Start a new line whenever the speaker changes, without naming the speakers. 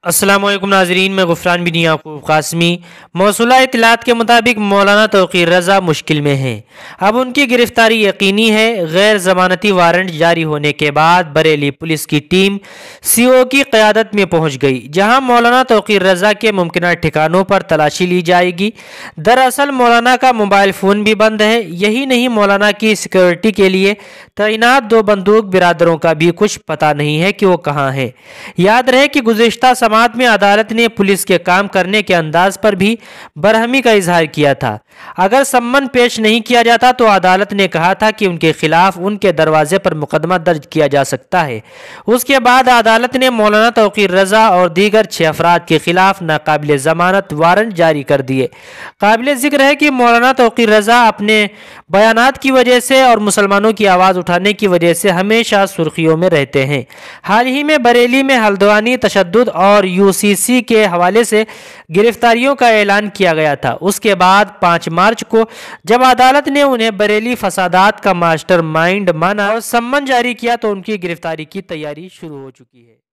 السلام علیکم ناظرین، میں غفران بن یعقوب قاسمی۔ موصولہ اطلاعات کے مطابق مولانا توقیر رضا مشکل میں ہیں۔ اب ان کی گرفتاری یقینی ہے۔ غیر ضمانتی وارنٹ جاری ہونے کے بعد بریلی پولیس کی ٹیم سی او کی قیادت میں پہنچ گئی، جہاں مولانا توقیر رضا کے ممکنہ ٹھکانوں پر تلاشی لی جائے گی۔ دراصل مولانا کا موبائل فون بھی بند ہے۔ یہی نہیں، مولانا کی سیکیورٹی کے لیے تعینات دو بندوق برادروں کا بھی کچھ پتہ نہیں ہے کہ وہ کہاں ہیں۔ یاد رہے کہ گزشتہ سماعت میں عدالت نے پولیس کے کام کرنے کے انداز پر بھی برہمی کا اظہار کیا تھا۔ اگر سمن پیش نہیں کیا جاتا تو عدالت نے کہا تھا کہ ان کے خلاف ان کے دروازے پر مقدمہ درج کیا جا سکتا ہے۔ اس کے بعد عدالت نے مولانا توقیر رضا اور دیگر 6 افراد کے خلاف ناقابل ضمانت وارنٹ جاری کر دیے۔ قابل ذکر ہے کہ مولانا توقیر رضا اپنے بیانات کی وجہ سے اور مسلمانوں کی آواز اٹھانے کی وجہ سے ہمیشہ سرخیوں میں رہتے ہیں۔ حال ہی میں بریلی میں ہلدوانی تشدد اور یو سی سی کے حوالے سے گرفتاریوں کا اعلان کیا گیا تھا۔ اس کے بعد 5 مارچ کو جب عدالت نے انہیں بریلی فسادات کا ماسٹر مائنڈ مانا اور سمن جاری کیا تو ان کی گرفتاری کی تیاری شروع ہو چکی ہے۔